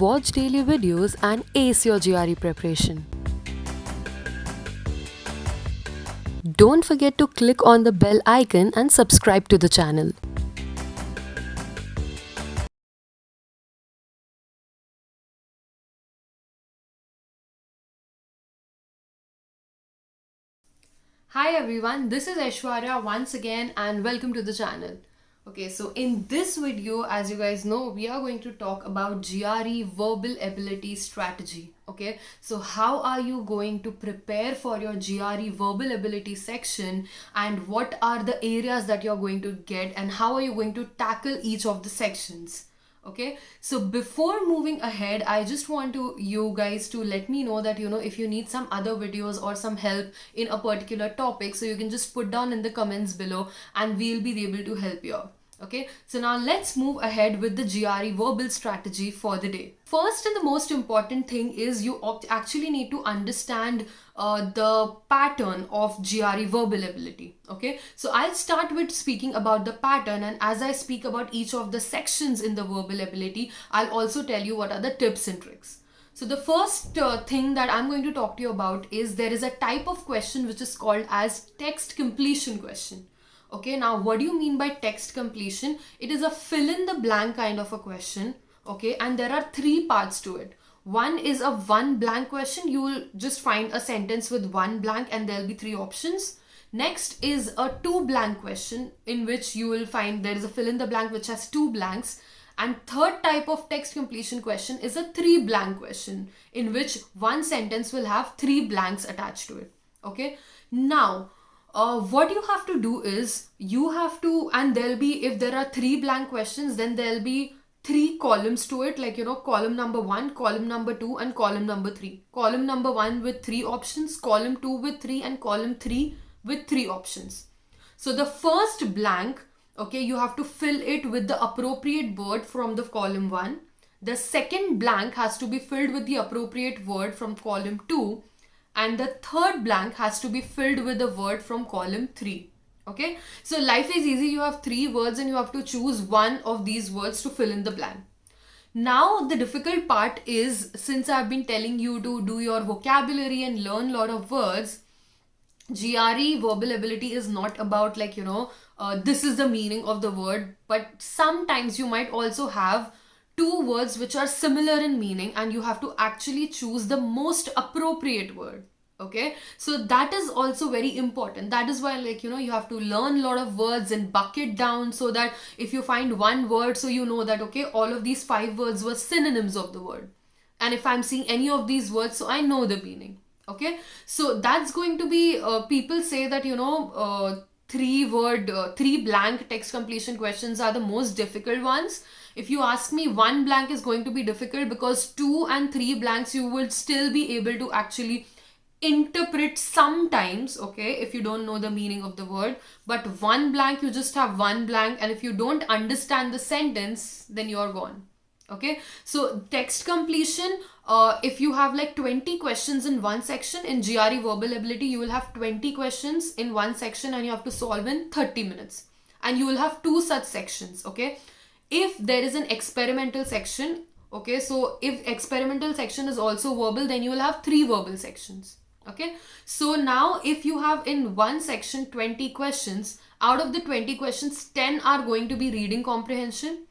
watch daily videos and ace your GRE preparation. Don't forget to click on the bell icon and subscribe to the channel. Hi everyone, this is Aishwarya once again and welcome to the channel. Okay, so in this video, as you guys know, we are going to talk about GRE verbal ability strategy. Okay, so how are you going to prepare for your GRE verbal ability section, and what are the areas that you're going to get, and how are you going to tackle each of the sections? Okay, so before moving ahead, I just want you guys to let me know that if you need some other videos or some help in a particular topic, so you can just put down in the comments below and we'll be able to help you out. Okay, so now let's move ahead with the GRE verbal strategy for the day. First and the most important thing is you actually need to understand the pattern of GRE verbal ability. Okay, so I'll start with speaking about the pattern, and as I speak about each of the sections in the verbal ability, I'll also tell you what are the tips and tricks. So the first thing that I'm going to talk to you about is there is a type of question which is called as text completion question. Okay, now what do you mean by text completion? It is a fill in the blank kind of a question. Okay, and there are three parts to it. One is a one blank question. You will just find a sentence with one blank and there'll be three options. Next is a two blank question in which you will find there is a fill in the blank which has two blanks. And third type of text completion question is a three blank question in which one sentence will have three blanks attached to it. Okay, now what you have to do is you have to, and there'll be, if there are three blank questions, then there'll be three columns to it, like column number 1, column number 2, and column number 3. Column number 1 with 3 options, column 2 with 3, and column 3 with 3 options. So the first blank, okay, you have to fill it with the appropriate word from the column 1. The second blank has to be filled with the appropriate word from column 2. And the third blank has to be filled with a word from column 3. Okay, so life is easy. You have 3 words and you have to choose one of these words to fill in the blank. Now the difficult part is, since I've been telling you to do your vocabulary and learn a lot of words, GRE verbal ability is not about this is the meaning of the word, but sometimes you might also have two words which are similar in meaning and you have to actually choose the most appropriate word. Okay, so that is also very important. That is why you have to learn a lot of words and bucket down, so that if you find one word, so you know that okay, all of these 5 words were synonyms of the word, and if I'm seeing any of these words, so I know the meaning. Okay, so that's going to be people say that three blank text completion questions are the most difficult ones. If you ask me, one blank is going to be difficult because 2 and 3 blanks you will still be able to actually interpret sometimes, okay, if you don't know the meaning of the word. But one blank, you just have one blank, and if you don't understand the sentence, then you're gone. Okay, so text completion, if you have like 20 questions in one section, in GRE verbal ability you will have 20 questions in one section and you have to solve in 30 minutes, and you will have 2 such sections. Okay, if there is an experimental section, okay, so if experimental section is also verbal, then you will have 3 verbal sections. Okay, so now if you have in one section 20 questions, out of the 20 questions 10 are going to be reading comprehension,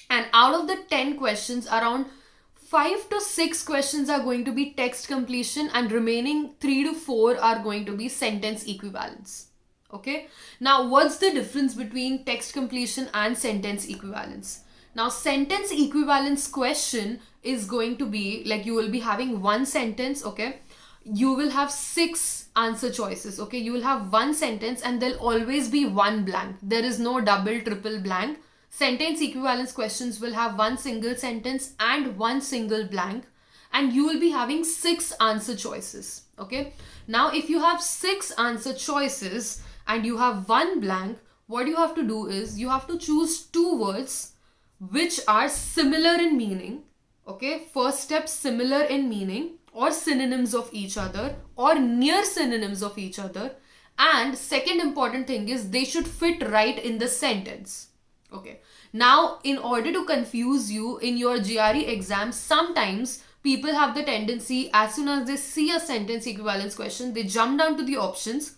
and out of the 10 questions, around 5 to 6 questions are going to be text completion, and remaining 3 to 4 are going to be sentence equivalence. Okay, now what's the difference between text completion and sentence equivalence? Now sentence equivalence question is going to be like, you will be having one sentence. Okay, you will have 6 answer choices. Okay, you will have one sentence and there'll always be one blank. There is no double, triple blank. Sentence equivalence questions will have one single sentence and one single blank, and you will be having 6 answer choices. Okay, now if you have 6 answer choices and you have one blank, what you have to do is you have to choose 2 words which are similar in meaning. Okay, first step, similar in meaning or synonyms of each other or near synonyms of each other, and second important thing is they should fit right in the sentence. Okay. Now, in order to confuse you in your GRE exam, sometimes people have the tendency, as soon as they see a sentence equivalence question, they jump down to the options.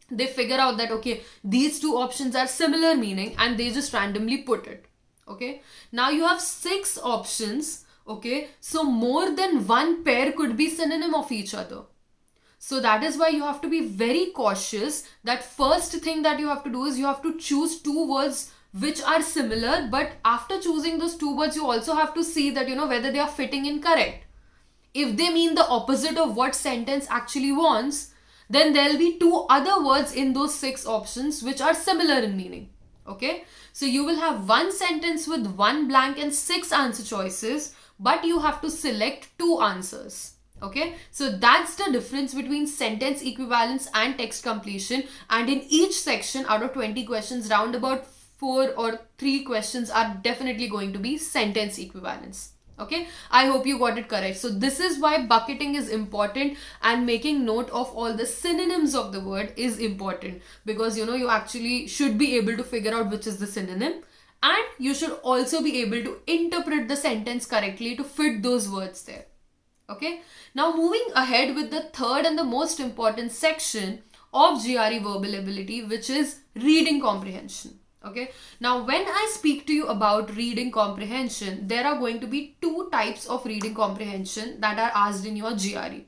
They figure out that, okay, these two options are similar meaning, and they just randomly put it. Okay. Now you have 6 options. Okay. So more than one pair could be synonym of each other. So that is why you have to be very cautious. That first thing that you have to do is you have to choose 2 words which are similar, but after choosing those 2 words, you also have to see that, whether they are fitting in correct. If they mean the opposite of what sentence actually wants, then there'll be 2 other words in those 6 options which are similar in meaning. Okay, so you will have one sentence with 1 blank and 6 answer choices, but you have to select 2 answers. Okay, so that's the difference between sentence equivalence and text completion. And in each section, out of 20 questions, round about 4 or 3 questions are definitely going to be sentence equivalence. Okay, I hope you got it correct. So this is why bucketing is important, and making note of all the synonyms of the word is important, because you actually should be able to figure out which is the synonym, and you should also be able to interpret the sentence correctly to fit those words there. Okay, now moving ahead with the third and the most important section of GRE verbal ability, which is reading comprehension. Okay, now when I speak to you about reading comprehension, there are going to be 2 types of reading comprehension that are asked in your GRE.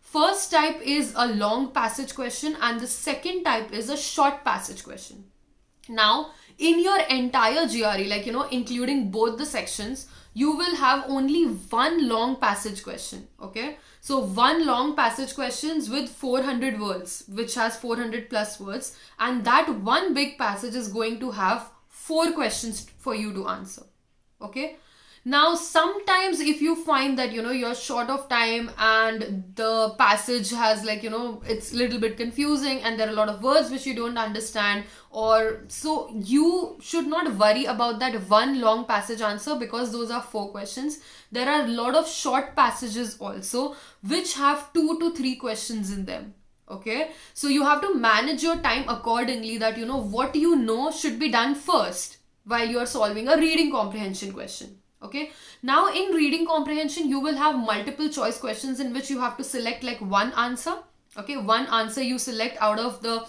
First type is a long passage question, and the second type is a short passage question. Now, in your entire GRE, including both the sections, you will have only one long passage question. Okay, so one long passage questions with 400 words, which has 400 plus words, and that one big passage is going to have 4 questions for you to answer. Okay, now sometimes if you find that you're short of time and the passage has it's a little bit confusing and there are a lot of words which you don't understand, or so, you should not worry about that one long passage answer, because those are 4 questions. There are a lot of short passages also which have 2 to 3 questions in them. Okay, so you have to manage your time accordingly, that what should be done first while you are solving a reading comprehension question. Okay, now in reading comprehension, you will have multiple choice questions in which you have to select one answer. Okay, one answer you select out of the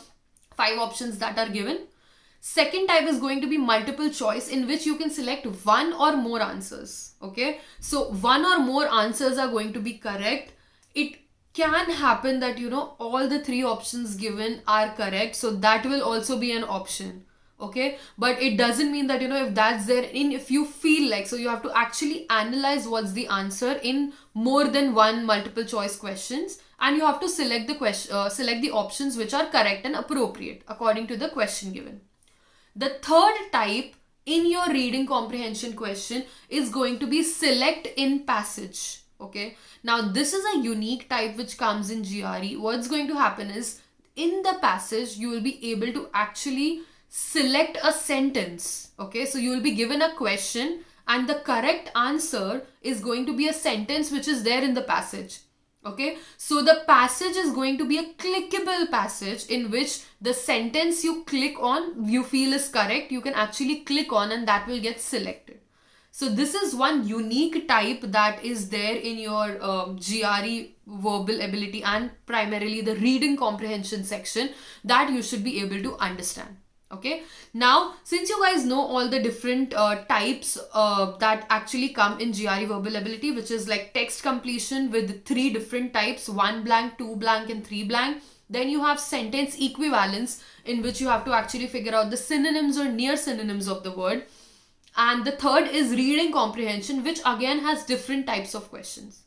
5 options that are given. Second type is going to be multiple choice, in which you can select 1 or more answers. Okay, so 1 or more answers are going to be correct. It can happen that all the 3 options given are correct, so that will also be an option. Okay, but it doesn't mean that if that's there, if you feel like, so you have to actually analyze what's the answer in more than one multiple choice questions, and you have to select the options which are correct and appropriate according to the question given. The third type in your reading comprehension question is going to be select in passage. Okay, now this is a unique type which comes in GRE. What's going to happen is, in the passage you will be able to actually select a sentence. Okay, so you will be given a question and the correct answer is going to be a sentence which is there in the passage. Okay, so the passage is going to be a clickable passage, in which the sentence you click on, you feel is correct, you can actually click on, and that will get selected. So this is one unique type that is there in your GRE verbal ability, and primarily the reading comprehension section, that you should be able to understand. Okay, now since you guys know all the different types that actually come in GRE verbal ability, which is like text completion with 3 different types, 1 blank, 2 blank and 3 blank. Then you have sentence equivalence, in which you have to actually figure out the synonyms or near synonyms of the word. And the third is reading comprehension, which again has different types of questions.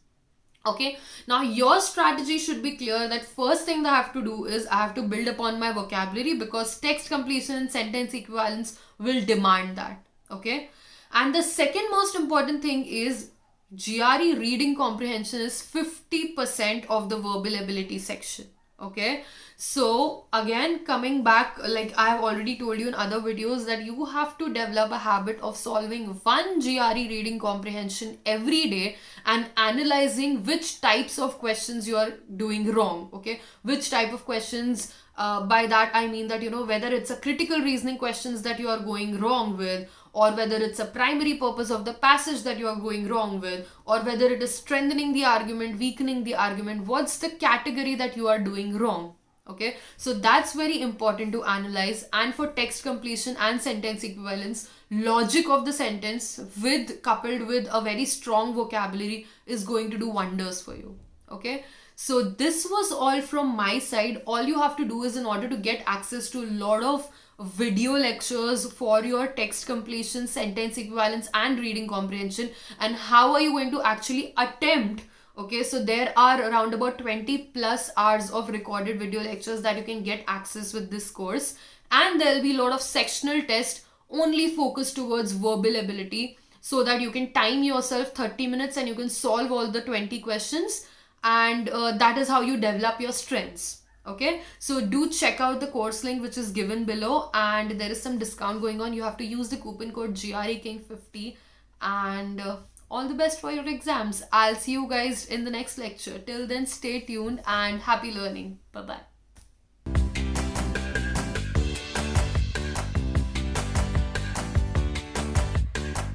Okay, now your strategy should be clear, that first thing that I have to do is I have to build upon my vocabulary, because text completion and sentence equivalence will demand that. Okay, and the second most important thing is GRE reading comprehension is 50% of the verbal ability section. Okay, so again, coming back, like I have already told you in other videos, that you have to develop a habit of solving one GRE reading comprehension every day and analyzing which types of questions you are doing wrong. Okay, which type of questions By that I mean that, whether it's a critical reasoning questions that you are going wrong with, or whether it's a primary purpose of the passage that you are going wrong with, or whether it is strengthening the argument, weakening the argument, what's the category that you are doing wrong. Okay, so that's very important to analyze. And for text completion and sentence equivalence, logic of the sentence with coupled with a very strong vocabulary is going to do wonders for you. Okay, so this was all from my side. All you have to do is, in order to get access to a lot of video lectures for your text completion, sentence equivalence and reading comprehension, and how are you going to actually attempt. Okay, so there are around about 20 plus hours of recorded video lectures that you can get access with this course, and there'll be a lot of sectional tests only focused towards verbal ability, so that you can time yourself 30 minutes and you can solve all the 20 questions, and that is how you develop your strengths. Okay, so do check out the course link which is given below, and there is some discount going on. You have to use the coupon code GREKING50, and all the best for your exams. I'll see you guys in the next lecture. Till then, stay tuned and happy learning. Bye bye.